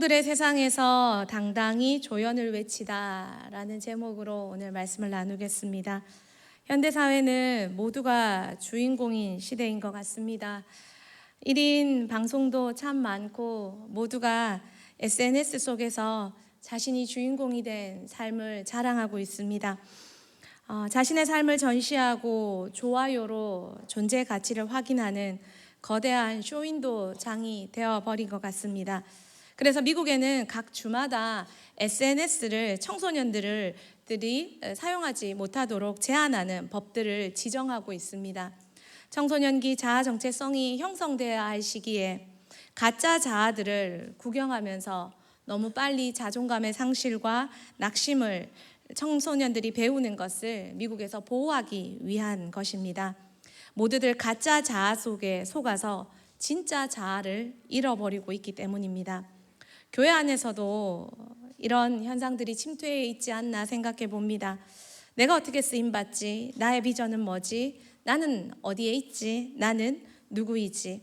그들의 세상에서 당당히 조연을 외치다 라는 제목으로 오늘 말씀을 나누겠습니다. 현대사회는 모두가 주인공인 시대인 것 같습니다. 1인 방송도 참 많고 모두가 SNS 속에서 자신이 주인공이 된 삶을 자랑하고 있습니다. 자신의 삶을 전시하고 좋아요로 존재 가치를 확인하는 거대한 쇼윈도 장이 되어버린 것 같습니다. 그래서 미국에는 각 주마다 SNS를 청소년들이 사용하지 못하도록 제한하는 법들을 지정하고 있습니다. 청소년기 자아 정체성이 형성되어야 할 시기에 가짜 자아들을 구경하면서 너무 빨리 자존감의 상실과 낙심을 청소년들이 배우는 것을 미국에서 보호하기 위한 것입니다. 모두들 가짜 자아 속에 속아서 진짜 자아를 잃어버리고 있기 때문입니다. 교회 안에서도 이런 현상들이 침투해 있지 않나 생각해 봅니다. 내가 어떻게 쓰임받지? 나의 비전은 뭐지? 나는 어디에 있지? 나는 누구이지?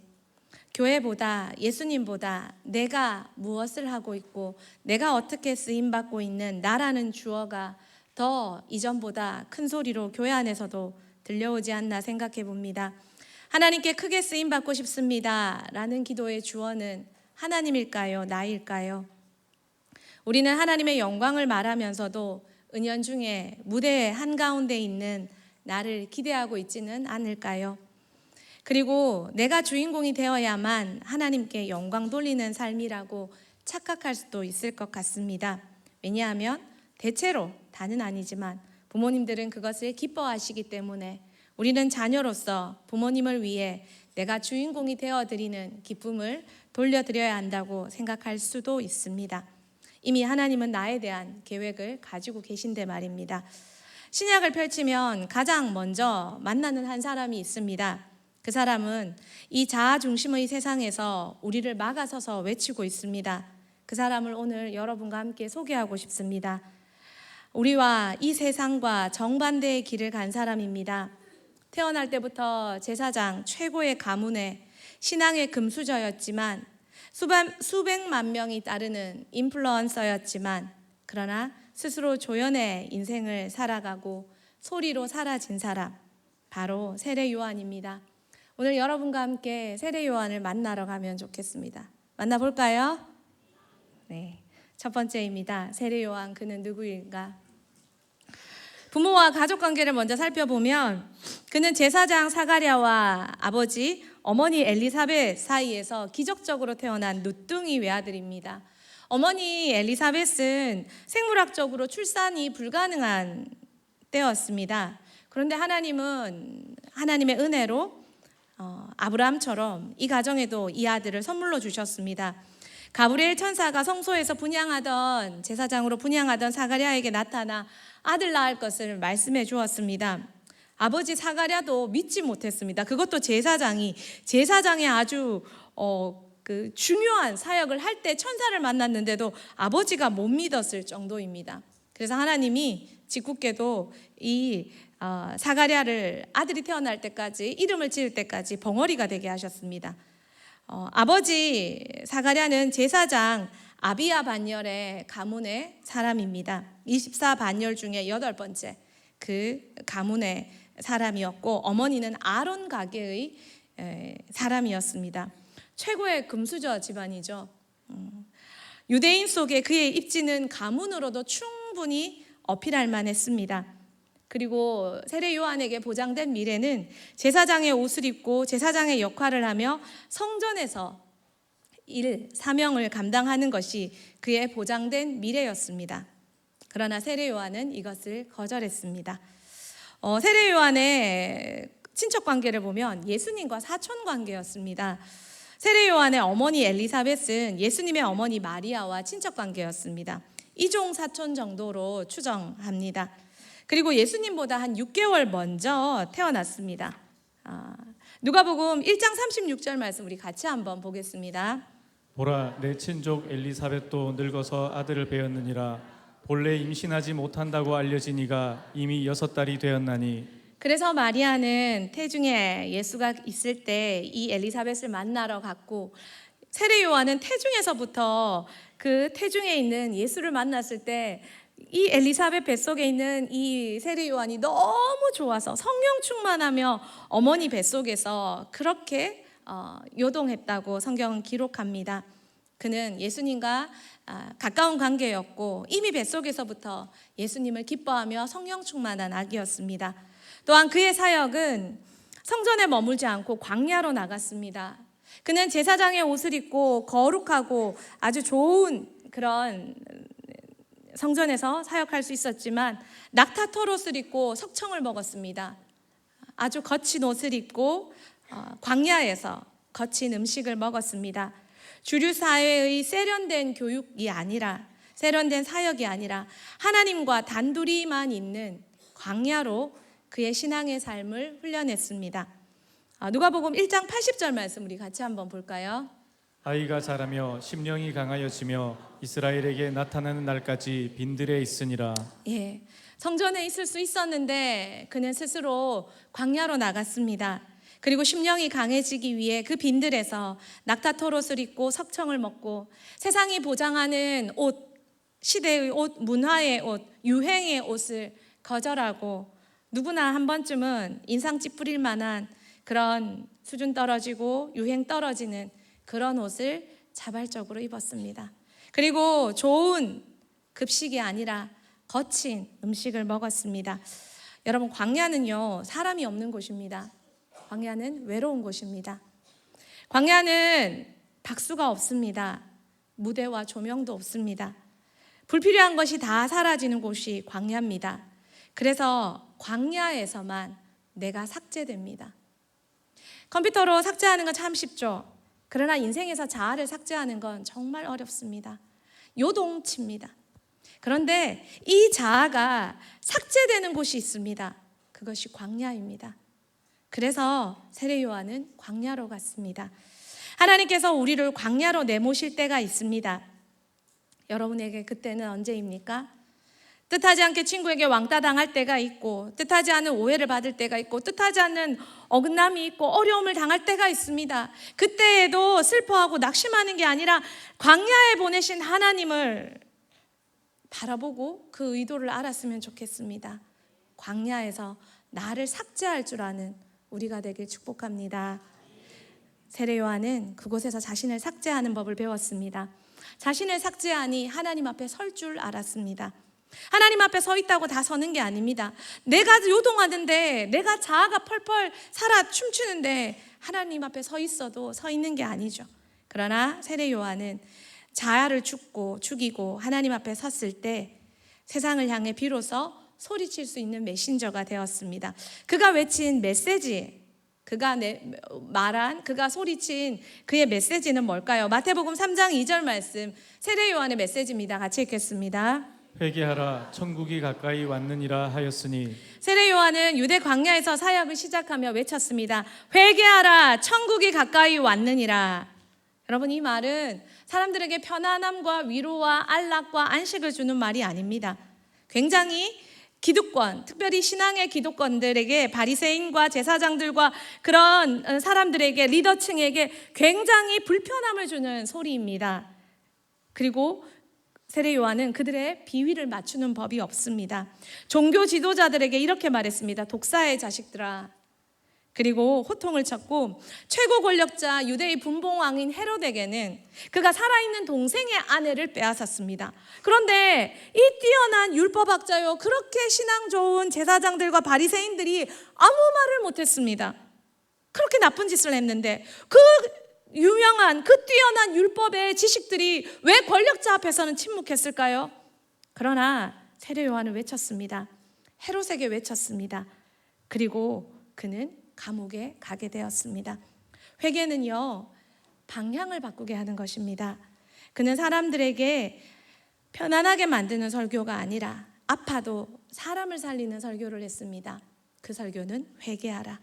교회보다 예수님보다 내가 무엇을 하고 있고 내가 어떻게 쓰임받고 있는 나라는 주어가 더 이전보다 큰 소리로 교회 안에서도 들려오지 않나 생각해 봅니다. 하나님께 크게 쓰임받고 싶습니다 라는 기도의 주어는 하나님일까요? 나일까요? 우리는 하나님의 영광을 말하면서도 은연중에 무대의 한가운데 있는 나를 기대하고 있지는 않을까요? 그리고 내가 주인공이 되어야만 하나님께 영광 돌리는 삶이라고 착각할 수도 있을 것 같습니다. 왜냐하면 대체로 다는 아니지만 부모님들은 그것을 기뻐하시기 때문에 우리는 자녀로서 부모님을 위해 내가 주인공이 되어드리는 기쁨을 돌려드려야 한다고 생각할 수도 있습니다. 이미 하나님은 나에 대한 계획을 가지고 계신데 말입니다. 신약을 펼치면 가장 먼저 만나는 한 사람이 있습니다. 그 사람은 이 자아 중심의 세상에서 우리를 막아서서 외치고 있습니다. 그 사람을 오늘 여러분과 함께 소개하고 싶습니다. 우리와 이 세상과 정반대의 길을 간 사람입니다. 태어날 때부터 제사장 최고의 가문에 신앙의 금수저였지만 수백만 명이 따르는 인플루언서였지만 그러나 스스로 조연의 인생을 살아가고 소리로 사라진 사람, 바로 세례 요한입니다. 오늘 여러분과 함께 세례 요한을 만나러 가면 좋겠습니다. 만나볼까요? 네, 첫 번째입니다. 세례 요한, 그는 누구인가? 부모와 가족 관계를 먼저 살펴보면 그는 제사장 사가랴와 아버지 어머니 엘리사벳 사이에서 기적적으로 태어난 누뚱이 외아들입니다. 어머니 엘리사벳은 생물학적으로 출산이 불가능한 때였습니다. 그런데 하나님은 하나님의 은혜로 아브라함처럼 이 가정에도 이 아들을 선물로 주셨습니다. 가브리엘 천사가 성소에서 분향하던 제사장으로 분향하던 사가랴에게 나타나 아들 낳을 것을 말씀해 주었습니다. 아버지 사가랴도 믿지 못했습니다. 그것도 제사장의 아주 중요한 사역을 할 때 천사를 만났는데도 아버지가 못 믿었을 정도입니다. 그래서 하나님이 짓궂게도 이 사가랴를 아들이 태어날 때까지, 이름을 지을 때까지 벙어리가 되게 하셨습니다. 아버지 사가랴는 제사장 아비야 반열의 가문의 사람입니다. 24반열 중에 8번째 그 가문의 사람이었고, 어머니는 아론 가게의 사람이었습니다. 최고의 금수저 집안이죠. 유대인 속에 그의 입지는 가문으로도 충분히 어필할 만했습니다. 그리고 세례 요한에게 보장된 미래는 제사장의 옷을 입고 제사장의 역할을 하며 성전에서 사명을 감당하는 것이 그의 보장된 미래였습니다. 그러나 세례 요한은 이것을 거절했습니다. 세례 요한의 친척 관계를 보면 예수님과 사촌 관계였습니다. 세례 요한의 어머니 엘리사벳은 예수님의 어머니 마리아와 친척 관계였습니다. 이종 사촌 정도로 추정합니다. 그리고 예수님보다 한 6개월 먼저 태어났습니다. 누가복음 1장 36절 말씀 우리 같이 한번 보겠습니다. 보라, 내 친족 엘리사벳도 늙어서 아들을 배었느니라. 본래 임신하지 못한다고 알려진 이가 이미 6달이 되었나니. 그래서 마리아는 태중에 예수가 있을 때 이 엘리사벳을 만나러 갔고, 세례 요한은 태중에서부터 그 태중에 있는 예수를 만났을 때 이 엘리사벳 뱃속에 있는 이 세례 요한이 너무 좋아서 성령 충만하며 어머니 뱃속에서 그렇게 요동했다고 성경은 기록합니다. 그는 예수님과 가까운 관계였고 이미 뱃속에서부터 예수님을 기뻐하며 성령 충만한 아기였습니다. 또한 그의 사역은 성전에 머물지 않고 광야로 나갔습니다. 그는 제사장의 옷을 입고 거룩하고 아주 좋은 그런 성전에서 사역할 수 있었지만 낙타털옷을 입고 석청을 먹었습니다. 아주 거친 옷을 입고 광야에서 거친 음식을 먹었습니다. 주류 사회의 세련된 교육이 아니라, 세련된 사역이 아니라 하나님과 단둘이만 있는 광야로 그의 신앙의 삶을 훈련했습니다. 누가복음 1장 80절 말씀 우리 같이 한번 볼까요? 아이가 자라며 심령이 강하여지며 이스라엘에게 나타나는 날까지 빈들에 있으니라. 예, 성전에 있을 수 있었는데 그는 스스로 광야로 나갔습니다. 그리고 심령이 강해지기 위해 그 빈들에서 낙타털옷을 입고 석청을 먹고 세상이 보장하는 옷, 시대의 옷, 문화의 옷, 유행의 옷을 거절하고 누구나 한 번쯤은 인상 찌푸릴 만한 그런 수준 떨어지고 유행 떨어지는 그런 옷을 자발적으로 입었습니다. 그리고 좋은 급식이 아니라 거친 음식을 먹었습니다. 여러분, 광야는요, 사람이 없는 곳입니다. 광야는 외로운 곳입니다. 광야는 박수가 없습니다. 무대와 조명도 없습니다. 불필요한 것이 다 사라지는 곳이 광야입니다. 그래서 광야에서만 내가 삭제됩니다. 컴퓨터로 삭제하는 건 참 쉽죠. 그러나 인생에서 자아를 삭제하는 건 정말 어렵습니다. 요동칩니다. 그런데 이 자아가 삭제되는 곳이 있습니다. 그것이 광야입니다. 그래서 세례 요한은 광야로 갔습니다. 하나님께서 우리를 광야로 내모실 때가 있습니다. 여러분에게 그때는 언제입니까? 뜻하지 않게 친구에게 왕따 당할 때가 있고, 뜻하지 않은 오해를 받을 때가 있고, 뜻하지 않는 어긋남이 있고 어려움을 당할 때가 있습니다. 그때에도 슬퍼하고 낙심하는 게 아니라 광야에 보내신 하나님을 바라보고 그 의도를 알았으면 좋겠습니다. 광야에서 나를 삭제할 줄 아는 우리가 되길 축복합니다. 세례 요한은 그곳에서 자신을 삭제하는 법을 배웠습니다. 자신을 삭제하니 하나님 앞에 설 줄 알았습니다. 하나님 앞에 서 있다고 다 서는 게 아닙니다. 내가 요동하는데, 내가 자아가 펄펄 살아 춤추는데 하나님 앞에 서 있어도 서 있는 게 아니죠. 그러나 세례 요한은 자아를 죽이고 하나님 앞에 섰을 때 세상을 향해 비로소 소리칠 수 있는 메신저가 되었습니다. 그가 외친 메시지, 그가 말한, 그가 소리친 그의 메시지는 뭘까요? 마태복음 3장 2절 말씀, 세례 요한의 메시지입니다. 같이 읽겠습니다. 회개하라, 천국이 가까이 왔느니라 하였으니. 세례 요한은 유대 광야에서 사역을 시작하며 외쳤습니다. 회개하라, 천국이 가까이 왔느니라. 여러분, 이 말은 사람들에게 편안함과 위로와 안락과 안식을 주는 말이 아닙니다. 굉장히 기득권, 특별히 신앙의 기득권들에게, 바리새인과 제사장들과 그런 사람들에게, 리더층에게 굉장히 불편함을 주는 소리입니다. 그리고 세례 요한은 그들의 비위를 맞추는 법이 없습니다. 종교 지도자들에게 이렇게 말했습니다. 독사의 자식들아. 그리고 호통을 쳤고, 최고 권력자 유대의 분봉왕인 헤롯에게는 그가 살아있는 동생의 아내를 빼앗았습니다. 그런데 이 뛰어난 율법학자요, 그렇게 신앙 좋은 제사장들과 바리새인들이 아무 말을 못했습니다. 그렇게 나쁜 짓을 했는데 그 유명한, 그 뛰어난 율법의 지식들이 왜 권력자 앞에서는 침묵했을까요? 그러나 세례 요한은 외쳤습니다. 헤롯에게 외쳤습니다. 그리고 그는 감옥에 가게 되었습니다. 회개는요, 방향을 바꾸게 하는 것입니다. 그는 사람들에게 편안하게 만드는 설교가 아니라 아파도 사람을 살리는 설교를 했습니다. 그 설교는 회개하라.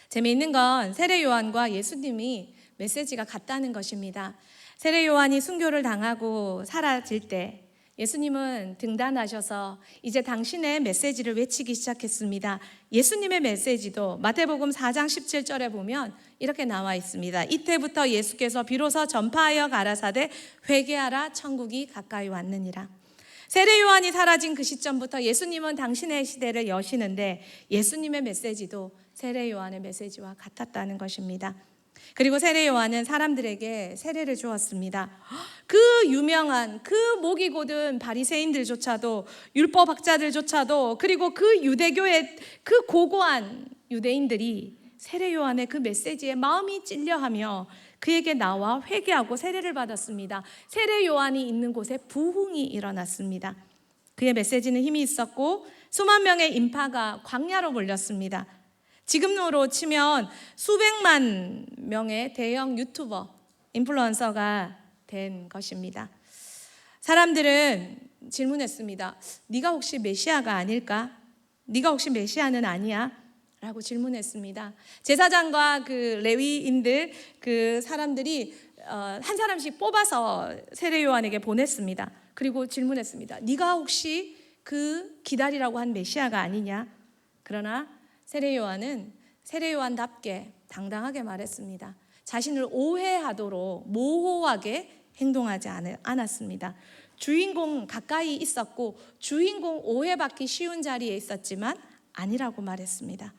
재미있는 건 세례 요한과 예수님이 메시지가 같다는 것입니다. 세례 요한이 순교를 당하고 사라질 때 예수님은 등단하셔서 이제 당신의 메시지를 외치기 시작했습니다. 예수님의 메시지도 마태복음 4장 17절에 보면 이렇게 나와 있습니다. 이때부터 예수께서 비로소 전파하여 가라사대 회개하라 천국이 가까이 왔느니라. 세례 요한이 사라진 그 시점부터 예수님은 당신의 시대를 여시는데 예수님의 메시지도 세례 요한의 메시지와 같았다는 것입니다. 그리고 세례 요한은 사람들에게 세례를 주었습니다. 그 유명한 그 목이 곧은 바리새인들조차도, 율법학자들조차도, 그리고 그 유대교의 그 고고한 유대인들이 세례 요한의 그 메시지에 마음이 찔려하며 그에게 나와 회개하고 세례를 받았습니다. 세례 요한이 있는 곳에 부흥이 일어났습니다. 그의 메시지는 힘이 있었고 수만 명의 인파가 광야로 몰렸습니다. 지금으로 치면 수백만 명의 대형 유튜버, 인플루언서가 된 것입니다. 사람들은 질문했습니다. 네가 혹시 메시아가 아닐까? 네가 혹시 메시아는 아니야? 라고 질문했습니다. 제사장과 그 레위인들, 그 사람들이 한 사람씩 뽑아서 세례 요한에게 보냈습니다. 그리고 질문했습니다. 네가 혹시 그 기다리라고 한 메시아가 아니냐? 그러나 세례 요한은 세례 요한답게 당당하게 말했습니다. 자신을 오해하도록 모호하게 행동하지 않았습니다. 주인공 가까이 있었고 주인공 오해받기 쉬운 자리에 있었지만 아니라고 말했습니다.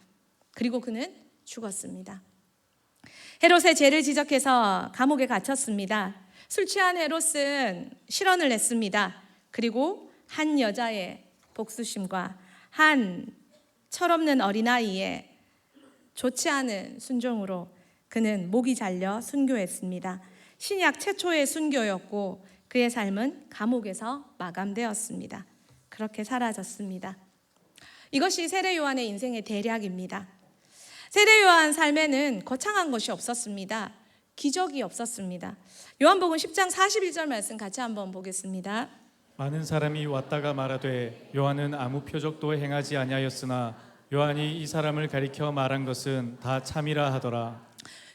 그리고 그는 죽었습니다. 헤롯의 죄를 지적해서 감옥에 갇혔습니다. 술 취한 헤롯은 실언을 했습니다. 그리고 한 여자의 복수심과 한 철없는 어린아이의 좋지 않은 순종으로 그는 목이 잘려 순교했습니다. 신약 최초의 순교였고 그의 삶은 감옥에서 마감되었습니다. 그렇게 사라졌습니다. 이것이 세례 요한의 인생의 대략입니다. 세례 요한 삶에는 거창한 것이 없었습니다. 기적이 없었습니다. 요한복음 10장 41절 말씀 같이 한번 보겠습니다. 많은 사람이 왔다가 말하되 요한은 아무 표적도 행하지 아니하였으나 요한이 이 사람을 가리켜 말한 것은 다 참이라 하더라.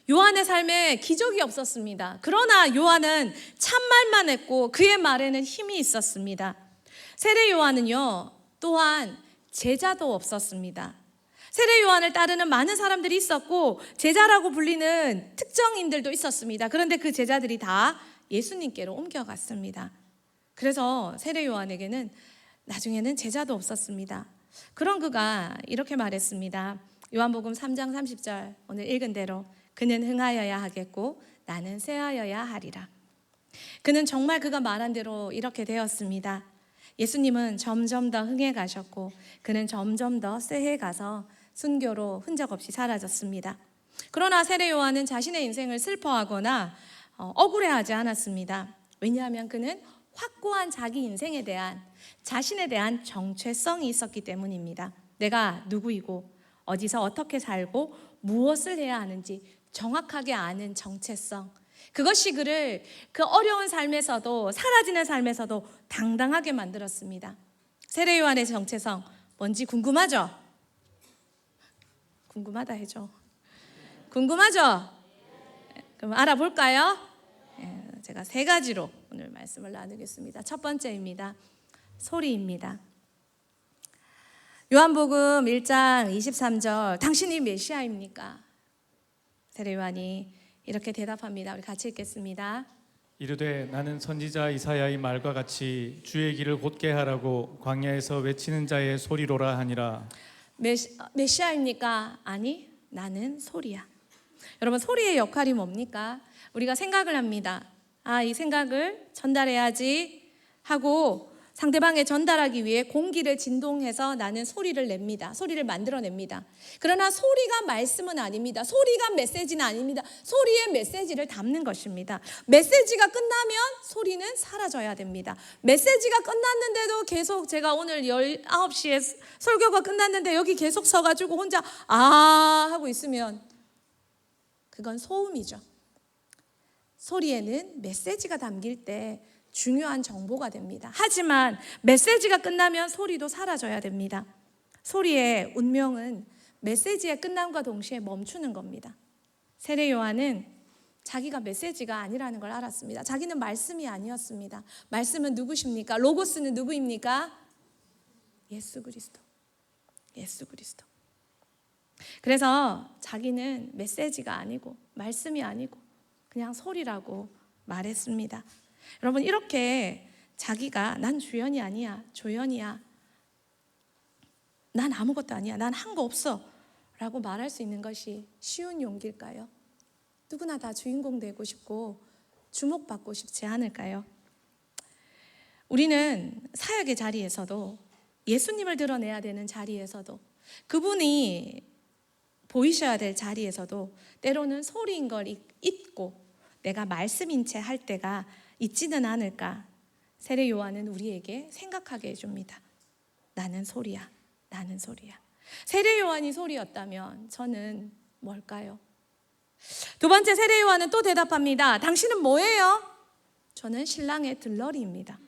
요한의 삶에 기적이 없었습니다. 그러나 요한은 참말만 했고 그의 말에는 힘이 있었습니다. 세례 요한은요, 또한 제자도 없었습니다. 세례 요한을 따르는 많은 사람들이 있었고 제자라고 불리는 특정인들도 있었습니다. 그런데 그 제자들이 다 예수님께로 옮겨갔습니다. 그래서 세례 요한에게는 나중에는 제자도 없었습니다. 그런 그가 이렇게 말했습니다. 요한복음 3장 30절 오늘 읽은 대로 그는 흥하여야 하겠고 나는 쇠하여야 하리라. 그는 정말 그가 말한 대로 이렇게 되었습니다. 예수님은 점점 더 흥해 가셨고 그는 점점 더 쇠해 가서 순교로 흔적 없이 사라졌습니다. 그러나 세례 요한은 자신의 인생을 슬퍼하거나 억울해하지 않았습니다. 왜냐하면 그는 확고한 자기 인생에 대한 자신에 대한 정체성이 있었기 때문입니다. 내가 누구이고 어디서 어떻게 살고 무엇을 해야 하는지 정확하게 아는 정체성. 그것이 그를 그 어려운 삶에서도 사라지는 삶에서도 당당하게 만들었습니다. 세례 요한의 정체성 뭔지 궁금하죠? 궁금하다 해줘. 궁금하죠? 그럼 알아볼까요? 제가 세 가지로 오늘 말씀을 나누겠습니다. 첫 번째입니다. 소리입니다. 요한복음 1장 23절 당신이 메시아입니까? 세례 요한이 이렇게 대답합니다. 우리 같이 읽겠습니다. 이르되 나는 선지자 이사야의 말과 같이 주의 길을 곧게 하라고 광야에서 외치는 자의 소리로라 하니라. 메시아입니까? 아니, 나는 소리야. 여러분, 소리의 역할이 뭡니까? 우리가 생각을 합니다. 이 생각을 전달해야지 하고 상대방에 전달하기 위해 공기를 진동해서 나는 소리를 냅니다. 소리를 만들어냅니다. 그러나 소리가 말씀은 아닙니다. 소리가 메시지는 아닙니다. 소리의 메시지를 담는 것입니다. 메시지가 끝나면 소리는 사라져야 됩니다. 메시지가 끝났는데도 계속 제가 오늘 19시에 설교가 끝났는데 여기 계속 서가지고 혼자 하고 있으면 그건 소음이죠. 소리에는 메시지가 담길 때 중요한 정보가 됩니다. 하지만 메시지가 끝나면 소리도 사라져야 됩니다. 소리의 운명은 메시지의 끝남과 동시에 멈추는 겁니다. 세례 요한은 자기가 메시지가 아니라는 걸 알았습니다. 자기는 말씀이 아니었습니다. 말씀은 누구십니까? 로고스는 누구입니까? 예수 그리스도. 예수 그리스도. 그래서 자기는 메시지가 아니고 말씀이 아니고 그냥 소리라고 말했습니다. 여러분, 이렇게 자기가 난 주연이 아니야, 조연이야, 난 아무것도 아니야, 난 한 거 없어 라고 말할 수 있는 것이 쉬운 용기일까요? 누구나 다 주인공 되고 싶고 주목받고 싶지 않을까요? 우리는 사역의 자리에서도, 예수님을 드러내야 되는 자리에서도, 그분이 보이셔야 될 자리에서도 때로는 소리인 걸 잊고 내가 말씀인 채 할 때가 있지는 않을까. 세례 요한은 우리에게 생각하게 해줍니다. 나는 소리야, 나는 소리야. 세례 요한이 소리였다면 저는 뭘까요? 두 번째, 세례 요한은 또 대답합니다. 당신은 뭐예요? 저는 신랑의 들러리입니다.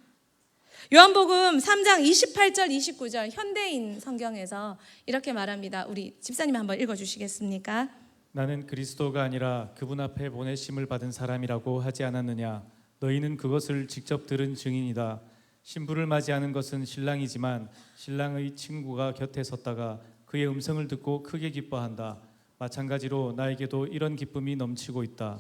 요한복음 3장 28절 29절 현대인 성경에서 이렇게 말합니다. 우리 집사님 한번 읽어주시겠습니까? 나는 그리스도가 아니라 그분 앞에 보내심을 받은 사람이라고 하지 않았느냐? 너희는 그것을 직접 들은 증인이다. 신부를 맞이하는 것은 신랑이지만 신랑의 친구가 곁에 섰다가 그의 음성을 듣고 크게 기뻐한다. 마찬가지로 나에게도 이런 기쁨이 넘치고 있다.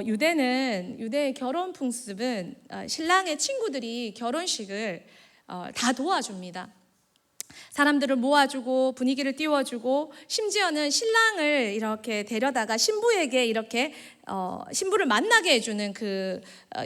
유대의 결혼 풍습은 신랑의 친구들이 결혼식을 다 도와줍니다. 사람들을 모아주고 분위기를 띄워주고, 심지어는 신랑을 이렇게 데려다가 신부에게 이렇게 신부를 만나게 해주는 그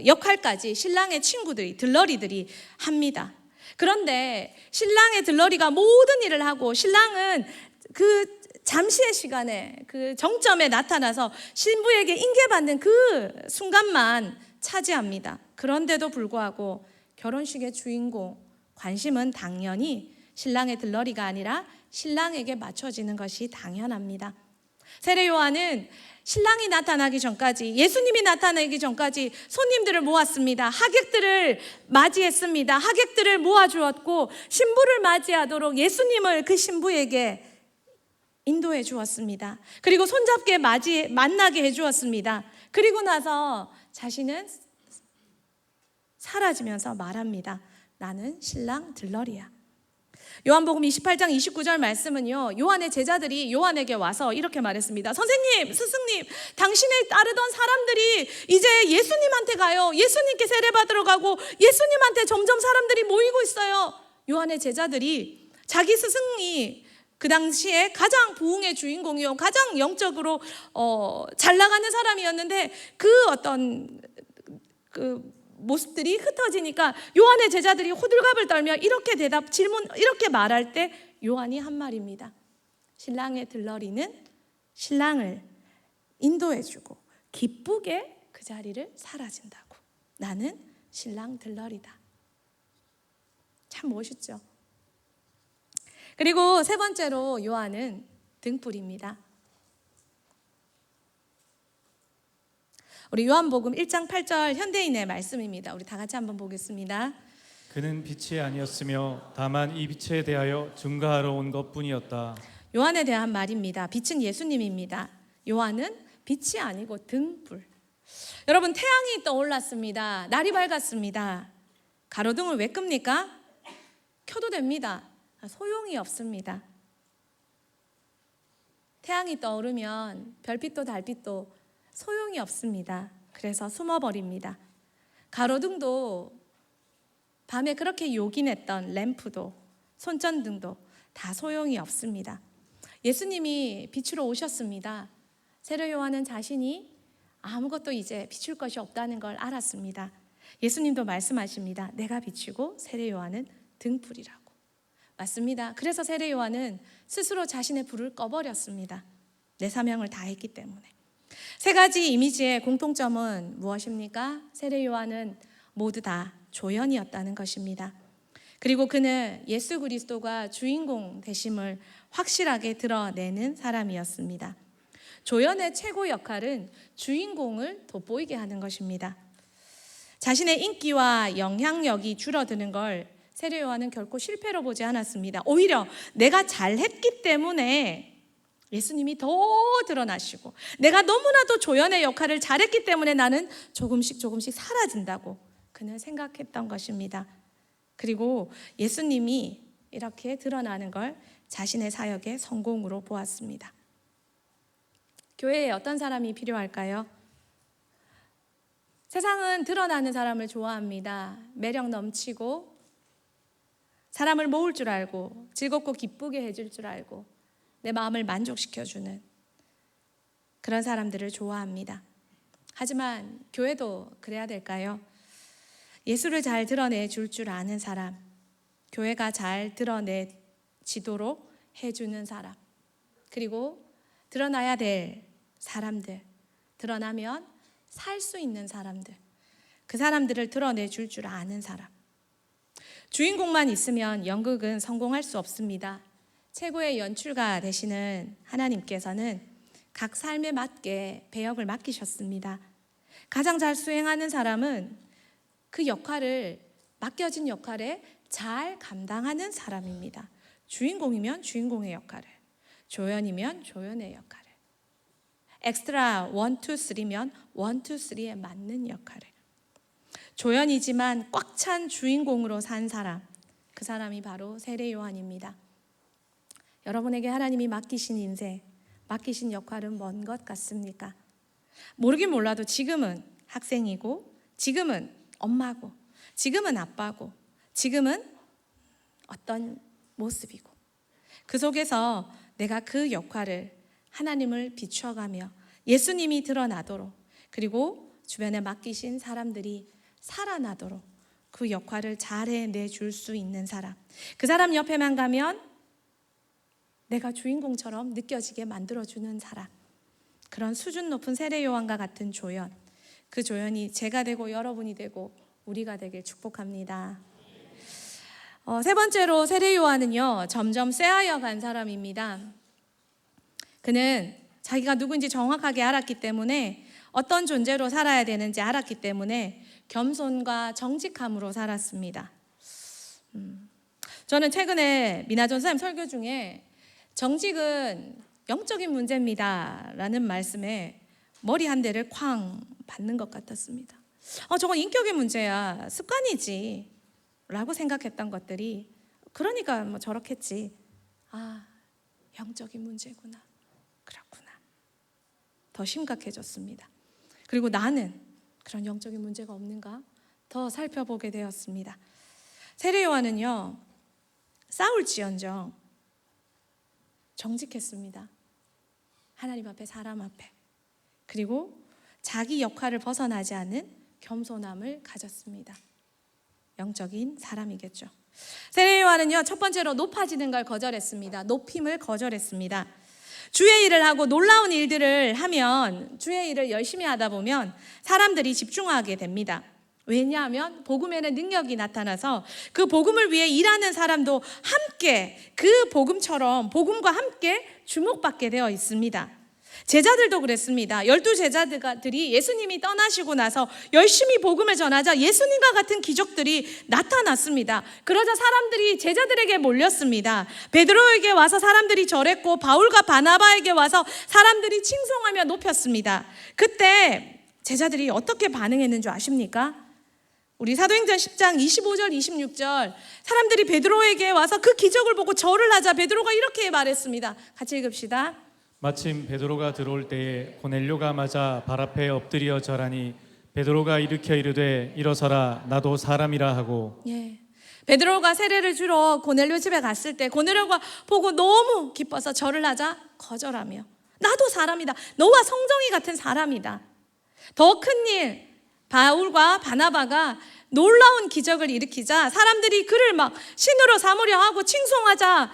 역할까지 신랑의 친구들이, 들러리들이 합니다. 그런데 신랑의 들러리가 모든 일을 하고 신랑은 그 잠시의 시간에 그 정점에 나타나서 신부에게 인계받는 그 순간만 차지합니다. 그런데도 불구하고 결혼식의 주인공, 관심은 당연히 신랑의 들러리가 아니라 신랑에게 맞춰지는 것이 당연합니다. 세례 요한은 신랑이 나타나기 전까지, 예수님이 나타나기 전까지 손님들을 모았습니다. 하객들을 맞이했습니다. 하객들을 모아주었고 신부를 맞이하도록 예수님을 그 신부에게 인도해 주었습니다. 그리고 손잡게 만나게 해 주었습니다. 그리고 나서 자신은 사라지면서 말합니다. 나는 신랑 들러리야. 요한복음 28장 29절 말씀은요, 요한의 제자들이 요한에게 와서 이렇게 말했습니다. 선생님, 스승님, 당신을 따르던 사람들이 이제 예수님한테 가요. 예수님께 세례받으러 가고 예수님한테 점점 사람들이 모이고 있어요. 요한의 제자들이 자기 스승이 그 당시에 가장 부흥의 주인공이요, 가장 영적으로 잘 나가는 사람이었는데 그 어떤 그 모습들이 흩어지니까 요한의 제자들이 호들갑을 떨며 이렇게 이렇게 말할 때 요한이 한 말입니다. 신랑의 들러리는 신랑을 인도해주고 기쁘게 그 자리를 사라진다고. 나는 신랑 들러리다. 참 멋있죠. 그리고 세 번째로 요한은 등불입니다. 우리 요한복음 1장 8절 현대인의 말씀입니다. 우리 다 같이 한번 보겠습니다. 그는 빛이 아니었으며 다만 이 빛에 대하여 증거하러 온 것뿐이었다. 요한에 대한 말입니다. 빛은 예수님입니다. 요한은 빛이 아니고 등불. 여러분, 태양이 떠올랐습니다. 날이 밝았습니다. 가로등을 왜 끕니까? 켜도 됩니다. 소용이 없습니다. 태양이 떠오르면 별빛도 달빛도 소용이 없습니다. 그래서 숨어버립니다. 가로등도, 밤에 그렇게 요긴했던 램프도, 손전등도 다 소용이 없습니다. 예수님이 빛으로 오셨습니다. 세례 요한은 자신이 아무것도 이제 비출 것이 없다는 걸 알았습니다. 예수님도 말씀하십니다. 내가 빛이고 세례 요한은 등불이라고. 맞습니다. 그래서 세례 요한은 스스로 자신의 불을 꺼버렸습니다. 내 사명을 다했기 때문에. 세 가지 이미지의 공통점은 무엇입니까? 세례 요한은 모두 다 조연이었다는 것입니다. 그리고 그는 예수 그리스도가 주인공 되심을 확실하게 드러내는 사람이었습니다. 조연의 최고 역할은 주인공을 돋보이게 하는 것입니다. 자신의 인기와 영향력이 줄어드는 걸 세례 요한은 결코 실패로 보지 않았습니다. 오히려 내가 잘했기 때문에 예수님이 더 드러나시고 내가 너무나도 조연의 역할을 잘했기 때문에 나는 조금씩 사라진다고 그는 생각했던 것입니다. 그리고 예수님이 이렇게 드러나는 걸 자신의 사역의 성공으로 보았습니다. 교회에 어떤 사람이 필요할까요? 세상은 드러나는 사람을 좋아합니다. 매력 넘치고 사람을 모을 줄 알고 즐겁고 기쁘게 해줄 줄 알고 내 마음을 만족시켜주는 그런 사람들을 좋아합니다. 하지만 교회도 그래야 될까요? 예수를 잘 드러내줄 줄 아는 사람, 교회가 잘 드러내지도록 해주는 사람, 그리고 드러나야 될 사람들, 드러나면 살 수 있는 사람들, 그 사람들을 드러내줄 줄 아는 사람. 주인공만 있으면 연극은 성공할 수 없습니다. 최고의 연출가 되시는 하나님께서는 각 삶에 맞게 배역을 맡기셨습니다. 가장 잘 수행하는 사람은 그 역할을, 맡겨진 역할에 잘 감당하는 사람입니다. 주인공이면 주인공의 역할을, 조연이면 조연의 역할을, 엑스트라 1, 2, 3면 1, 2, 3에 맞는 역할을, 조연이지만 꽉 찬 주인공으로 산 사람, 그 사람이 바로 세례 요한입니다. 여러분에게 하나님이 맡기신 인생, 맡기신 역할은 뭔 것 같습니까? 모르긴 몰라도 지금은 학생이고, 지금은 엄마고, 지금은 아빠고, 지금은 어떤 모습이고, 그 속에서 내가 그 역할을 하나님을 비춰가며 예수님이 드러나도록, 그리고 주변에 맡기신 사람들이 살아나도록 그 역할을 잘 해내줄 수 있는 사람, 그 사람 옆에만 가면 내가 주인공처럼 느껴지게 만들어주는 사람, 그런 수준 높은 세례 요한과 같은 조연, 그 조연이 제가 되고 여러분이 되고 우리가 되길 축복합니다. 세 번째로 세례 요한은요, 점점 쇠하여 간 사람입니다. 그는 자기가 누구인지 정확하게 알았기 때문에, 어떤 존재로 살아야 되는지 알았기 때문에 겸손과 정직함으로 살았습니다. 저는 최근에 미나전 선생님 설교 중에 정직은 영적인 문제입니다 라는 말씀에 머리 한 대를 쾅 받는 것 같았습니다. 저건 인격의 문제야, 습관이지 라고 생각했던 것들이, 그러니까 뭐 저렇겠지, 영적인 문제구나, 그렇구나, 더 심각해졌습니다. 그리고 나는 그런 영적인 문제가 없는가 더 살펴보게 되었습니다. 세례 요한은요, 싸울지언정 정직했습니다. 하나님 앞에, 사람 앞에. 그리고 자기 역할을 벗어나지 않은 겸손함을 가졌습니다. 영적인 사람이겠죠. 세례 요한은요, 첫 번째로 높아지는 걸 거절했습니다. 높임을 거절했습니다. 주의 일을 하고 놀라운 일들을 하면, 주의 일을 열심히 하다 보면 사람들이 집중하게 됩니다. 왜냐하면 복음에는 능력이 나타나서 그 복음을 위해 일하는 사람도 함께 그 복음처럼 복음과 함께 주목받게 되어 있습니다. 제자들도 그랬습니다. 12제자들이 예수님이 떠나시고 나서 열심히 복음을 전하자 예수님과 같은 기적들이 나타났습니다. 그러자 사람들이 제자들에게 몰렸습니다. 베드로에게 와서 사람들이 절했고, 바울과 바나바에게 와서 사람들이 칭송하며 높였습니다. 그때 제자들이 어떻게 반응했는 줄 아십니까? 우리 사도행전 10장 25절 26절, 사람들이 베드로에게 와서 그 기적을 보고 절을 하자 베드로가 이렇게 말했습니다. 같이 읽읍시다. 마침 베드로가 들어올 때에 고넬료가 맞아 발 앞에 엎드려 절하니 베드로가 일으켜 이르되 일어서라, 나도 사람이라 하고. 베드로가 세례를 주러 고넬료 집에 갔을 때 고넬료가 보고 너무 기뻐서 절을 하자 거절하며, 나도 사람이다, 너와 성정이 같은 사람이다. 더 큰 일, 바울과 바나바가 놀라운 기적을 일으키자 사람들이 그를 막 신으로 삼으려 하고 칭송하자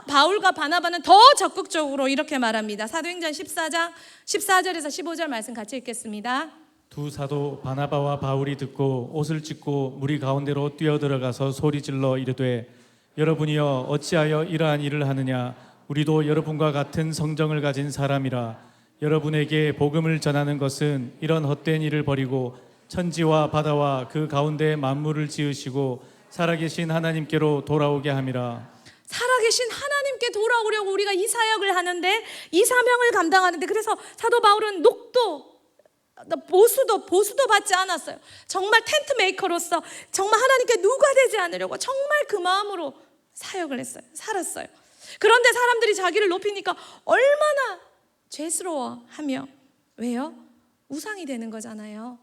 바울과 바나바는 더 적극적으로 이렇게 말합니다. 사도행전 14장 14절에서 15절 말씀 같이 읽겠습니다. 두 사도 바나바와 바울이 듣고 옷을 찢고 무리 가운데로 뛰어들어가서 소리질러 이르되 여러분이여 어찌하여 이러한 일을 하느냐, 우리도 여러분과 같은 성정을 가진 사람이라. 여러분에게 복음을 전하는 것은 이런 헛된 일을 버리고 천지와 바다와 그 가운데 만물을 지으시고 살아계신 하나님께로 돌아오게 함이라. 살아계신 하나님께 돌아오려고 우리가 이 사역을 하는데, 이 사명을 감당하는데, 그래서 사도 바울은 녹도 보수도 받지 않았어요. 정말 텐트 메이커로서 정말 하나님께 누가 되지 않으려고 정말 그 마음으로 사역을 했어요. 살았어요. 그런데 사람들이 자기를 높이니까 얼마나 죄스러워하며, 왜요? 우상이 되는 거잖아요.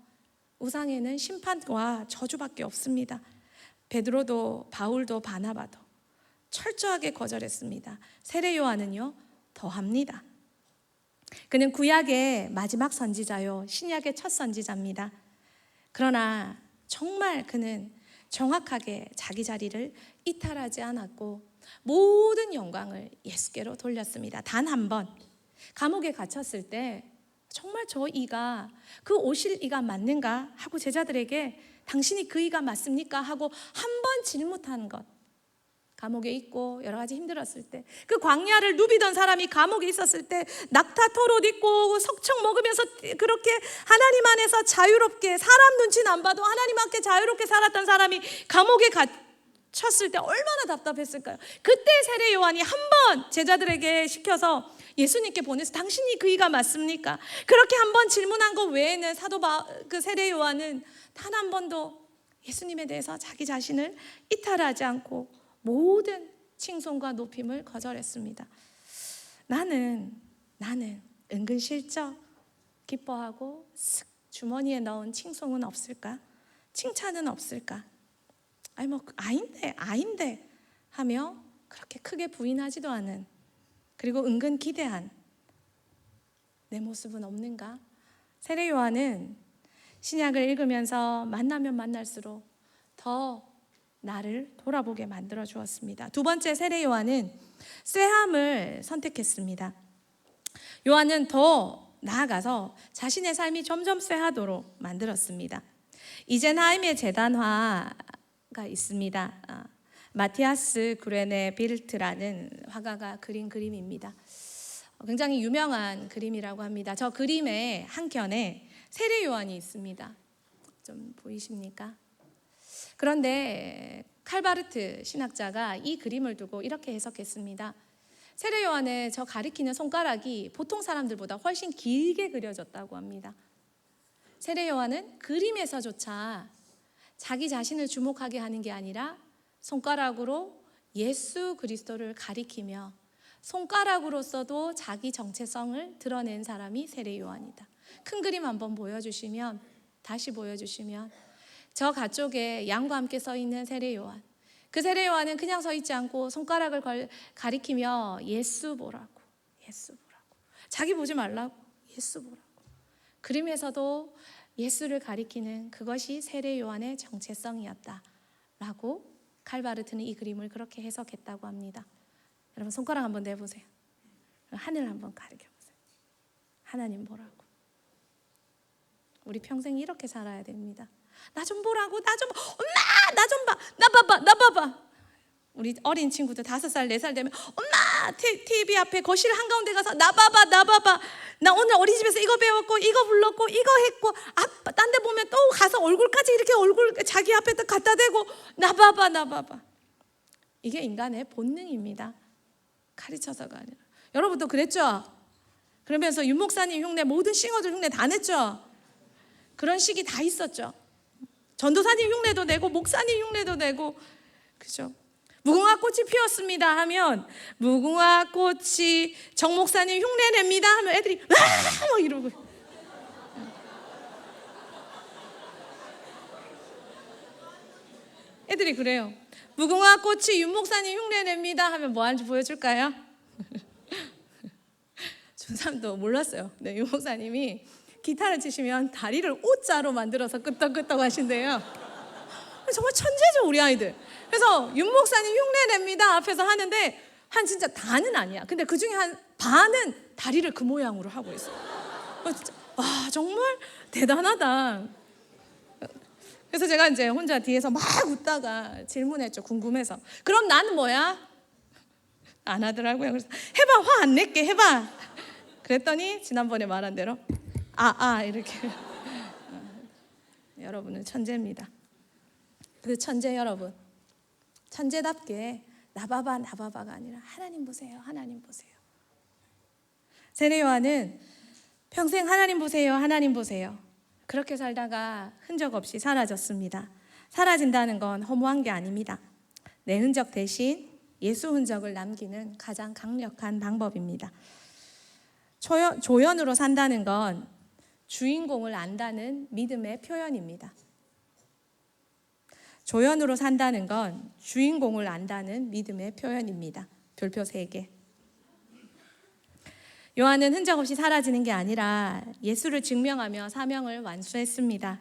우상에는 심판과 저주밖에 없습니다. 베드로도 바울도 바나바도 철저하게 거절했습니다. 세례 요한은요, 더합니다. 그는 구약의 마지막 선지자요, 신약의 첫 선지자입니다. 그러나 정말 그는 정확하게 자기 자리를 이탈하지 않았고 모든 영광을 예수께로 돌렸습니다. 단 한 번 감옥에 갇혔을 때 정말 저 이가, 그 오실 이가 맞는가 하고 제자들에게 당신이 그 이가 맞습니까? 하고 한 번 질문한 것. 감옥에 있고 여러 가지 힘들었을 때, 그 광야를 누비던 사람이 감옥에 있었을 때 낙타토롯 입고 석청 먹으면서 그렇게 하나님 안에서 자유롭게, 사람 눈치는 안 봐도 하나님 함께 자유롭게 살았던 사람이 감옥에 갇혔을 때 얼마나 답답했을까요? 그때 세례 요한이 한 번 제자들에게 시켜서 예수님께 보내서 당신이 그 이가 맞습니까? 그렇게 한 번 질문한 것 외에는 그 세례 요한은 단 한 번도 예수님에 대해서 자기 자신을 이탈하지 않고 모든 칭송과 높임을 거절했습니다. 나는 은근슬쩍 기뻐하고 쓱 주머니에 넣은 칭송은 없을까? 칭찬은 없을까? 아닌데 하며 그렇게 크게 부인하지도 않은, 그리고 은근 기대한 내 모습은 없는가? 세례 요한은 신약을 읽으면서 만나면 만날수록 더 나를 돌아보게 만들어 주었습니다. 두 번째, 세례 요한은 쇠함을 선택했습니다. 요한은 더 나아가서 자신의 삶이 점점 쇠하도록 만들었습니다. 이젠하임의 재단화가 있습니다. 마티아스 구레네 빌트라는 화가가 그린 그림입니다. 굉장히 유명한 그림이라고 합니다. 저 그림의 한켠에 세례 요한이 있습니다. 좀 보이십니까? 그런데 칼바르트 신학자가 이 그림을 두고 이렇게 해석했습니다. 세례 요한의 저 가리키는 손가락이 보통 사람들보다 훨씬 길게 그려졌다고 합니다. 세례 요한은 그림에서조차 자기 자신을 주목하게 하는 게 아니라 손가락으로 예수 그리스도를 가리키며 손가락으로서도 자기 정체성을 드러낸 사람이 세례 요한이다. 큰 그림 한번 보여주시면, 다시 보여주시면, 저 가쪽에 양과 함께 서 있는 세례 요한, 그 세례 요한은 그냥 서 있지 않고 손가락을 가리키며 예수 보라고, 자기 보지 말라고, 예수 보라고. 그림에서도 예수를 가리키는 그것이 세례 요한의 정체성이었다라고 칼바르트는 이 그림을 그렇게 해석했다고 합니다. 여러분 손가락 한번 내보세요. 하늘 한번 가리켜보세요. 하나님 보라고. 우리 평생 이렇게 살아야 됩니다. 나 좀 보라고, 엄마 나 좀 봐, 나 봐봐. 우리 어린 친구들 5살 4살 되면 엄마 TV 앞에 거실 한가운데 가서 나 봐봐, 나 오늘 어린이집에서 이거 배웠고 이거 불렀고 이거 했고, 아빠 딴 데 보면 또 가서 얼굴까지 이렇게 얼굴 자기 앞에 딱 갖다 대고 나 봐봐. 이게 인간의 본능입니다. 가르쳐서가 아니라. 여러분도 그랬죠? 그러면서 윤 목사님 흉내, 모든 싱어들 흉내 다 냈죠? 그런 시기 다 있었죠. 전도사님 흉내도 내고 목사님 흉내도 내고, 그죠? 무궁화 꽃이 피었습니다 하면 무궁화 꽃이 정 목사님 흉내 냅니다 하면 애들이 와! 막 이러고. 애들이 그래요. 무궁화 꽃이 윤 목사님 흉내 냅니다 하면 뭐 하는지 보여줄까요? 중3도 몰랐어요. 네, 윤 목사님이 기타를 치시면 다리를 O자로 만들어서 끄떡끄떡 하신대요. 정말 천재죠, 우리 아이들. 그래서 윤 목사님 흉내 냅니다 앞에서 하는데 한 진짜 다는 아니야. 근데 그 중에 한 반은 다리를 그 모양으로 하고 있어요. 진짜, 와, 정말 대단하다. 그래서 제가 이제 혼자 뒤에서 막 웃다가 질문했죠, 궁금해서. 그럼 나는 뭐야? 안 하더라고요. 그래서 해봐, 화 안 낼게, 해봐. 그랬더니 지난번에 말한 대로 이렇게. 여러분은 천재입니다. 그 천재 여러분, 천재답게 나봐봐 나봐봐가 아니라 하나님 보세요, 하나님 보세요. 세례 요한은 평생 하나님 보세요, 하나님 보세요. 그렇게 살다가 흔적 없이 사라졌습니다. 사라진다는 건 허무한 게 아닙니다. 내 흔적 대신 예수 흔적을 남기는 가장 강력한 방법입니다. 조연으로 산다는 건 주인공을 안다는 믿음의 표현입니다. 조연으로 산다는 건 주인공을 안다는 믿음의 표현입니다. 별표 3개. 요한은 흔적 없이 사라지는 게 아니라 예수를 증명하며 사명을 완수했습니다.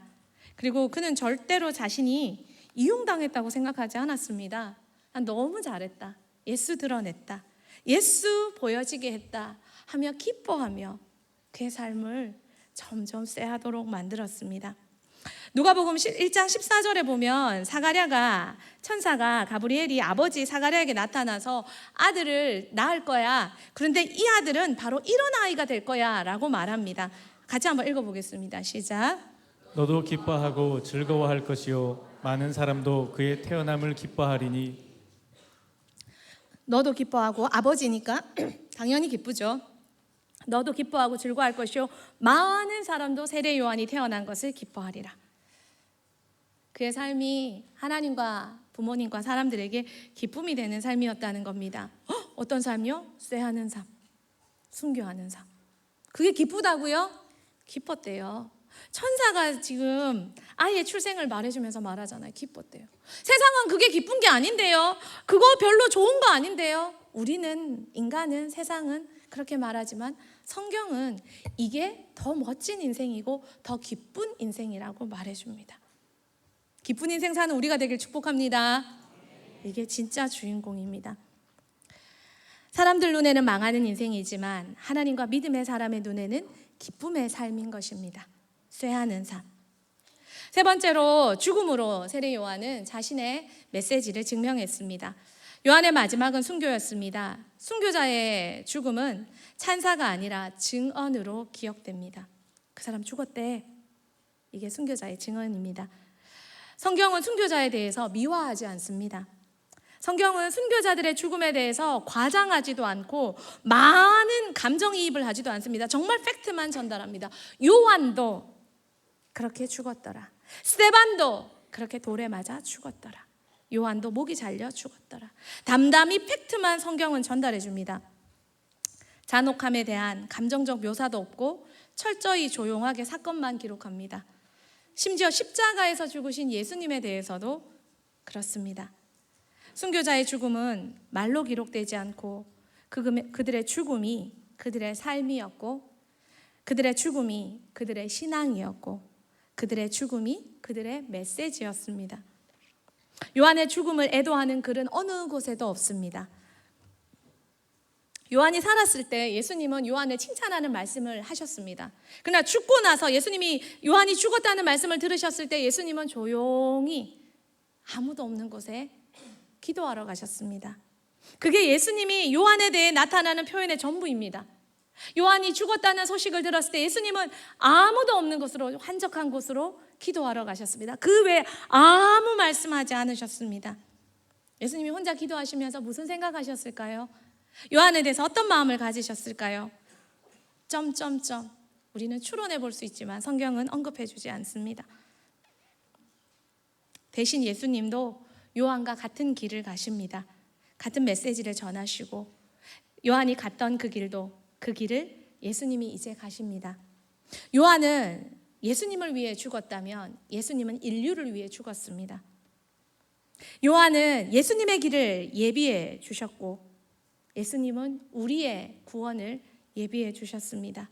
그리고 그는 절대로 자신이 이용당했다고 생각하지 않았습니다. 너무 잘했다. 예수 드러냈다. 예수 보여지게 했다 하며 기뻐하며 그의 삶을 점점 쎄하도록 만들었습니다. 누가복음 1장 14절에 보면 천사가 가브리엘이 아버지 사가랴에게 나타나서 아들을 낳을 거야. 그런데 이 아들은 바로 이런 아이가 될 거야 라고 말합니다. 같이 한번 읽어보겠습니다. 시작. 너도 기뻐하고 즐거워할 것이요 많은 사람도 그의 태어남을 기뻐하리니. 너도 기뻐하고, 아버지니까 당연히 기쁘죠. 너도 기뻐하고 즐거워할 것이요 많은 사람도 세례 요한이 태어난 것을 기뻐하리라. 그의 삶이 하나님과 부모님과 사람들에게 기쁨이 되는 삶이었다는 겁니다. 어떤 삶이요? 쇠하는 삶, 순교하는 삶. 그게 기쁘다고요? 기뻤대요. 천사가 지금 아이의 출생을 말해주면서 말하잖아요. 기뻤대요. 세상은 그게 기쁜 게 아닌데요. 그거 별로 좋은 거 아닌데요. 우리는, 인간은, 세상은 그렇게 말하지만 성경은 이게 더 멋진 인생이고 더 기쁜 인생이라고 말해줍니다. 기쁜 인생 사는 우리가 되길 축복합니다. 이게 진짜 주인공입니다. 사람들 눈에는 망하는 인생이지만 하나님과 믿음의 사람의 눈에는 기쁨의 삶인 것입니다. 쇠하는 삶. 세 번째로 죽음으로 세례 요한은 자신의 메시지를 증명했습니다. 요한의 마지막은 순교였습니다. 순교자의 죽음은 찬사가 아니라 증언으로 기억됩니다. 그 사람 죽었대. 이게 순교자의 증언입니다. 성경은 순교자에 대해서 미화하지 않습니다. 성경은 순교자들의 죽음에 대해서 과장하지도 않고 많은 감정이입을 하지도 않습니다. 정말 팩트만 전달합니다. 요한도 그렇게 죽었더라. 스데반도 그렇게 돌에 맞아 죽었더라. 요한도 목이 잘려 죽었더라. 담담히 팩트만 성경은 전달해 줍니다. 잔혹함에 대한 감정적 묘사도 없고 철저히 조용하게 사건만 기록합니다. 심지어 십자가에서 죽으신 예수님에 대해서도 그렇습니다. 순교자의 죽음은 말로 기록되지 않고 그들의 죽음이 그들의 삶이었고, 그들의 죽음이 그들의 신앙이었고, 그들의 죽음이 그들의 메시지였습니다. 요한의 죽음을 애도하는 글은 어느 곳에도 없습니다. 요한이 살았을 때 예수님은 요한을 칭찬하는 말씀을 하셨습니다. 그러나 죽고 나서 예수님이 요한이 죽었다는 말씀을 들으셨을 때 예수님은 조용히 아무도 없는 곳에 기도하러 가셨습니다. 그게 예수님이 요한에 대해 나타나는 표현의 전부입니다. 요한이 죽었다는 소식을 들었을 때 예수님은 아무도 없는 곳으로, 한적한 곳으로 기도하러 가셨습니다. 그 외에 아무 말씀하지 않으셨습니다. 예수님이 혼자 기도하시면서 무슨 생각하셨을까요? 요한에 대해서 어떤 마음을 가지셨을까요? 점점점. 우리는 추론해 볼 수 있지만 성경은 언급해 주지 않습니다. 대신 예수님도 요한과 같은 길을 가십니다. 같은 메시지를 전하시고 요한이 갔던 그 길을 예수님이 이제 가십니다. 요한은 예수님을 위해 죽었다면 예수님은 인류를 위해 죽었습니다. 요한은 예수님의 길을 예비해 주셨고 예수님은 우리의 구원을 예비해 주셨습니다.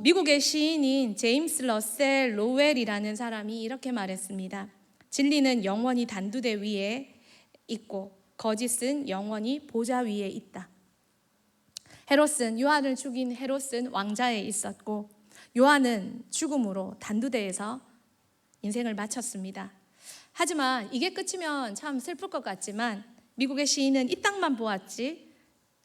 미국의 시인인 제임스 러셀 로웰이라는 사람이 이렇게 말했습니다. 진리는 영원히 단두대 위에 있고 거짓은 영원히 보좌 위에 있다. 요한을 죽인 헤롯은 왕자에 있었고 요한은 죽음으로 단두대에서 인생을 마쳤습니다. 하지만 이게 끝이면 참 슬플 것 같지만 미국의 시인은 이 땅만 보았지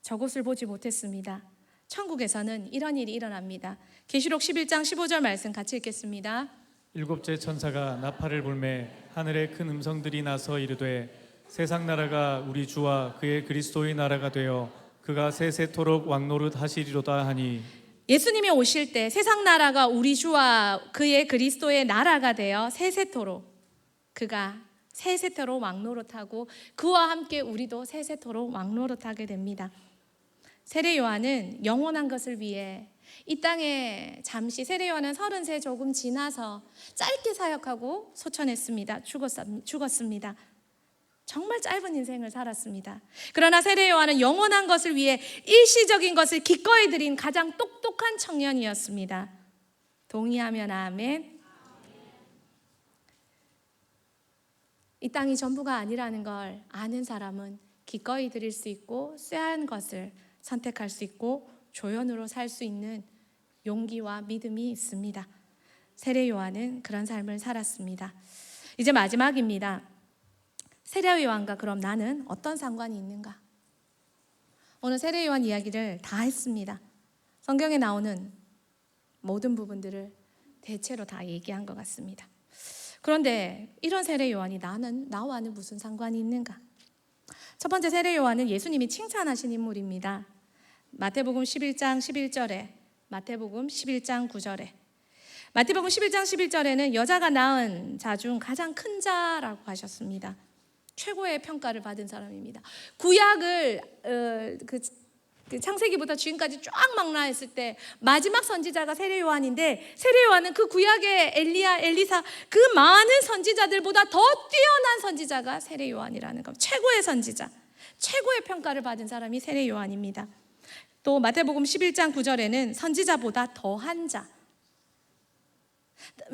저곳을 보지 못했습니다. 천국에서는 이런 일이 일어납니다. 계시록 11장 15절 말씀 같이 읽겠습니다. 일곱째 천사가 나팔을 불매 하늘에 큰 음성들이 나서 이르되 세상 나라가 우리 주와 그의 그리스도의 나라가 되어 그가 세세토록 왕노릇 하시리로다 하니 예수님이 오실 때 세상 나라가 우리 주와 그의 그리스도의 나라가 되어 세세토록 그가 세세토록 왕노릇하고 그와 함께 우리도 세세토록 왕노릇하게 됩니다. 세례 요한은 영원한 것을 위해 이 땅에 잠시 세례 요한은 30세 조금 지나서 짧게 사역하고 소천했습니다. 죽었습니다. 정말 짧은 인생을 살았습니다. 그러나 세례 요한은 영원한 것을 위해 일시적인 것을 기꺼이 드린 가장 똑똑한 청년이었습니다. 동의하면 아멘. 이 땅이 전부가 아니라는 걸 아는 사람은 기꺼이 드릴 수 있고 쇠한 것을 선택할 수 있고 조연으로 살 수 있는 용기와 믿음이 있습니다. 세례 요한은 그런 삶을 살았습니다. 이제 마지막입니다. 세례 요한과 그럼 나는 어떤 상관이 있는가? 오늘 세례 요한 이야기를 다 했습니다. 성경에 나오는 모든 부분들을 대체로 다 얘기한 것 같습니다. 그런데 이런 세례 요한이 나와는 무슨 상관이 있는가? 첫 번째 세례 요한은 예수님이 칭찬하신 인물입니다. 마태복음 11장 11절에 마태복음 11장 9절에 마태복음 11장 11절에는 여자가 낳은 자 중 가장 큰 자라고 하셨습니다. 최고의 평가를 받은 사람입니다. 구약을 창세기부터 지금까지 쫙 망라했을 때 마지막 선지자가 세례 요한인데 세례 요한은 그 구약의 엘리야, 엘리사 그 많은 선지자들보다 더 뛰어난 선지자가 세례 요한이라는 겁니다. 최고의 선지자, 최고의 평가를 받은 사람이 세례 요한입니다. 또 마태복음 11장 9절에는 선지자보다 더한 자.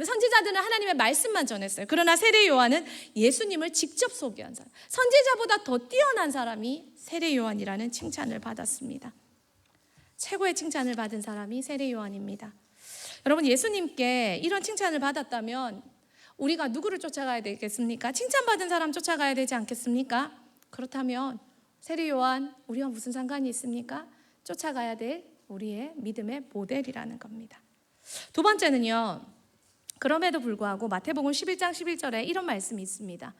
선지자들은 하나님의 말씀만 전했어요. 그러나 세례 요한은 예수님을 직접 소개한 사람, 선지자보다 더 뛰어난 사람이 세례 요한이라는 칭찬을 받았습니다. 최고의 칭찬을 받은 사람이 세례 요한입니다. 여러분, 예수님께 이런 칭찬을 받았다면 우리가 누구를 쫓아가야 되겠습니까? 칭찬받은 사람 쫓아가야 되지 않겠습니까? 그렇다면 세례 요한 우리와 무슨 상관이 있습니까? 쫓아가야 될 우리의 믿음의 모델이라는 겁니다. 두 번째는요, 그럼에도 불구하고 마태복음 11장 11절에 이런 말씀이 있습니다.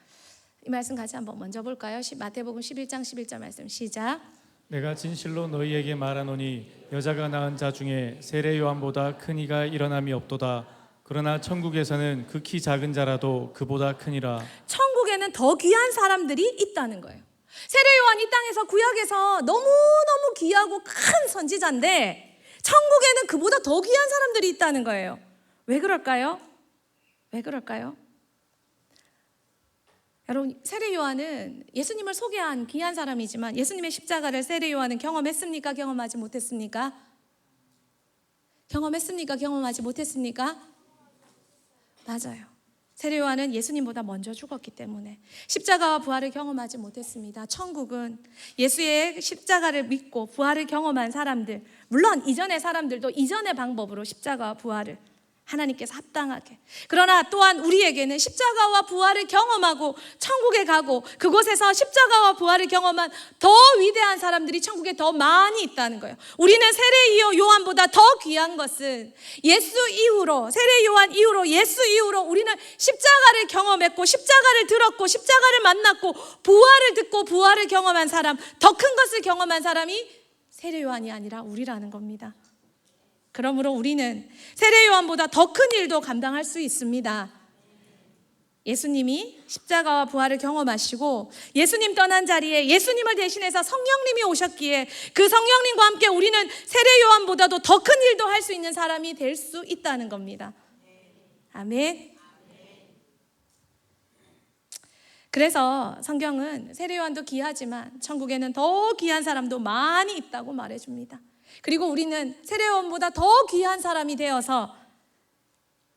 이 말씀 같이 한번 먼저 볼까요? 마태복음 11장 11절 말씀 시작. 내가 진실로 너희에게 말하노니 여자가 낳은 자 중에 세례 요한보다 큰 이가 일어남이 없도다. 그러나 천국에서는 극히 작은 자라도 그보다 크니라. 천국에는 더 귀한 사람들이 있다는 거예요. 세례 요한 이 땅에서 구약에서 너무너무 귀하고 큰 선지자인데 천국에는 그보다 더 귀한 사람들이 있다는 거예요. 왜 그럴까요? 왜 그럴까요? 여러분, 세례 요한은 예수님을 소개한 귀한 사람이지만 예수님의 십자가를 세례 요한은 경험했습니까? 경험하지 못했습니까? 경험했습니까? 경험하지 못했습니까? 맞아요. 세례 요한은 예수님보다 먼저 죽었기 때문에 십자가와 부활을 경험하지 못했습니다. 천국은 예수의 십자가를 믿고 부활을 경험한 사람들, 물론 이전의 사람들도 이전의 방법으로 십자가와 부활을 하나님께서 합당하게, 그러나 또한 우리에게는 십자가와 부활을 경험하고 천국에 가고 그곳에서 십자가와 부활을 경험한 더 위대한 사람들이 천국에 더 많이 있다는 거예요. 우리는 세례 요한보다 더 귀한 것은 예수 이후로, 세례 요한 이후로, 예수 이후로 우리는 십자가를 경험했고 십자가를 들었고 십자가를 만났고 부활을 듣고 부활을 경험한 사람, 더 큰 것을 경험한 사람이 세례 요한이 아니라 우리라는 겁니다. 그러므로 우리는 세례 요한보다 더 큰 일도 감당할 수 있습니다. 예수님이 십자가와 부활을 경험하시고 예수님 떠난 자리에 예수님을 대신해서 성령님이 오셨기에 그 성령님과 함께 우리는 세례 요한보다도 더 큰 일도 할 수 있는 사람이 될 수 있다는 겁니다. 아멘. 그래서 성경은 세례 요한도 귀하지만 천국에는 더 귀한 사람도 많이 있다고 말해줍니다. 그리고 우리는 세례 요한보다 더 귀한 사람이 되어서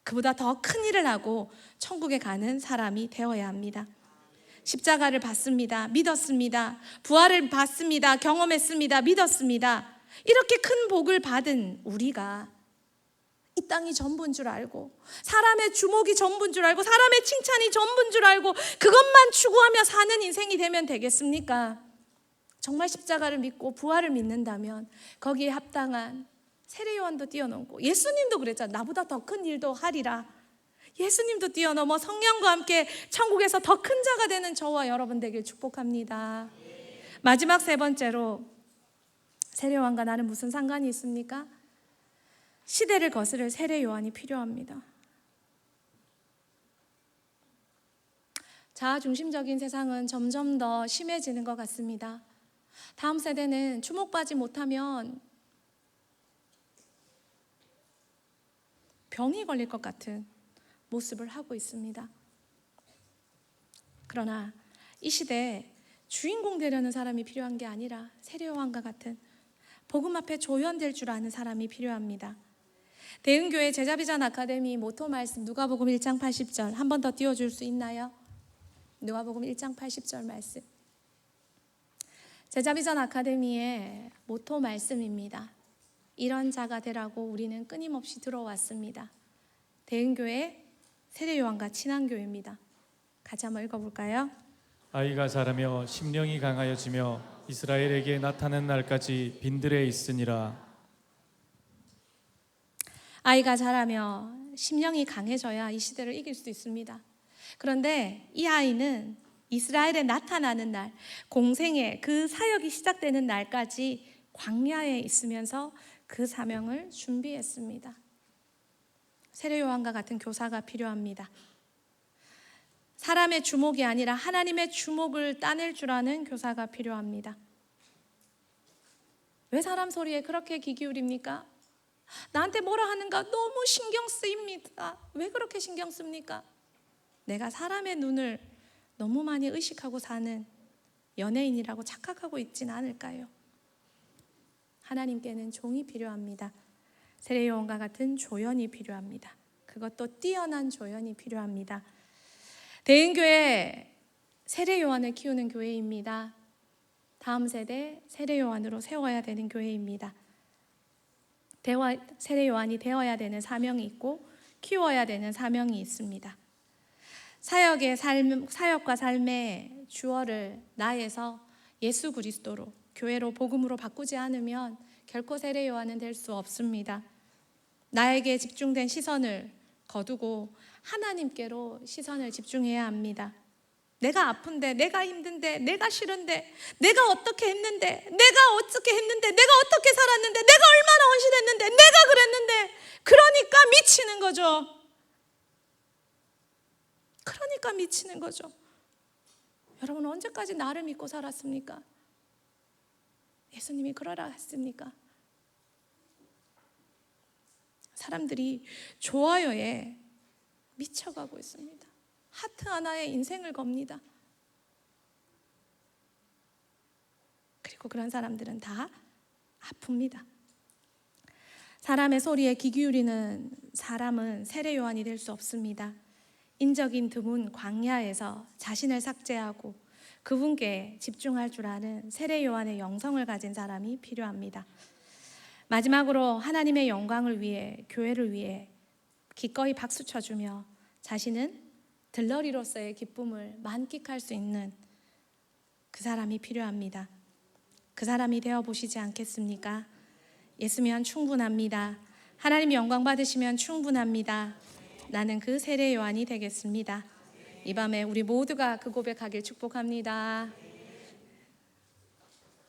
그보다 더 큰 일을 하고 천국에 가는 사람이 되어야 합니다. 십자가를 받습니다. 믿었습니다. 부활을 받습니다. 경험했습니다. 믿었습니다. 이렇게 큰 복을 받은 우리가 이 땅이 전부인 줄 알고 사람의 주목이 전부인 줄 알고 사람의 칭찬이 전부인 줄 알고 그것만 추구하며 사는 인생이 되면 되겠습니까? 정말 십자가를 믿고 부활을 믿는다면 거기에 합당한 세례 요한도 뛰어넘고 예수님도 그랬잖아요. 나보다 더 큰 일도 하리라. 예수님도 뛰어넘어 성령과 함께 천국에서 더 큰 자가 되는 저와 여러분 되길 축복합니다. 마지막 세 번째로, 세례요한과 나는 무슨 상관이 있습니까? 시대를 거스를 세례요한이 필요합니다. 자아중심적인 세상은 점점 더 심해지는 것 같습니다. 다음 세대는 주목받지 못하면 병이 걸릴 것 같은 모습을 하고 있습니다. 그러나 이 시대에 주인공 되려는 사람이 필요한 게 아니라 세례요한과 같은 복음 앞에 조연될 줄 아는 사람이 필요합니다. 대흥교회 제자비전 아카데미 모토 말씀 누가복음 1장 80절 한 번 더 띄워줄 수 있나요? 누가복음 1장 80절 말씀. 제자비전 아카데미의 모토 말씀입니다. 이런 자가 되라고 우리는 끊임없이 들어왔습니다. 대흥교회 세례요한과 친한교회입니다. 같이 한번 읽어볼까요? 아이가 자라며 심령이 강하여지며 이스라엘에게 나타나는 날까지 빈들에 있으니라. 아이가 자라며 심령이 강해져야 이 시대를 이길 수 있습니다. 그런데 이 아이는 이스라엘에 나타나는 날, 공생의 그 사역이 시작되는 날까지 광야에 있으면서 그 사명을 준비했습니다. 세례요한과 같은 교사가 필요합니다. 사람의 주목이 아니라 하나님의 주목을 따낼 줄 아는 교사가 필요합니다. 왜 사람 소리에 그렇게 귀 기울입니까? 나한테 뭐라 하는가 너무 신경 쓰입니다. 왜 그렇게 신경 씁니까? 내가 사람의 눈을 너무 많이 의식하고 사는 연예인이라고 착각하고 있진 않을까요? 하나님께는 종이 필요합니다. 세례요한과 같은 조연이 필요합니다. 그것도 뛰어난 조연이 필요합니다. 대흥교회 세례요한을 키우는 교회입니다. 다음 세대 세례요한으로 세워야 되는 교회입니다. 세례요한이 되어야 되는 사명이 있고 키워야 되는 사명이 있습니다. 사역과 삶의 주어를 나에서 예수 그리스도로, 교회로, 복음으로 바꾸지 않으면 결코 세례요한은 될 수 없습니다. 나에게 집중된 시선을 거두고 하나님께로 시선을 집중해야 합니다. 내가 아픈데, 내가 힘든데, 내가 싫은데, 내가 어떻게 했는데, 내가 어떻게 했는데, 내가 어떻게 살았는데, 내가 얼마나 헌신했는데, 내가 그랬는데, 그러니까 미치는 거죠. 그러니까 미치는 거죠. 여러분 언제까지 나를 믿고 살았습니까? 예수님이 그러라 했습니까? 사람들이 좋아요에 미쳐가고 있습니다. 하트 하나에 인생을 겁니다. 그리고 그런 사람들은 다 아픕니다. 사람의 소리에 귀 기울이는 사람은 세례요한이 될 수 없습니다. 인적인 드문 광야에서 자신을 삭제하고 그분께 집중할 줄 아는 세례요한의 영성을 가진 사람이 필요합니다. 마지막으로 하나님의 영광을 위해, 교회를 위해 기꺼이 박수 쳐주며 자신은 들러리로서의 기쁨을 만끽할 수 있는 그 사람이 필요합니다. 그 사람이 되어보시지 않겠습니까? 예수면 충분합니다. 하나님 영광 받으시면 충분합니다. 나는 그 세례요한이 되겠습니다. 이 밤에 우리 모두가 그 고백하길 축복합니다.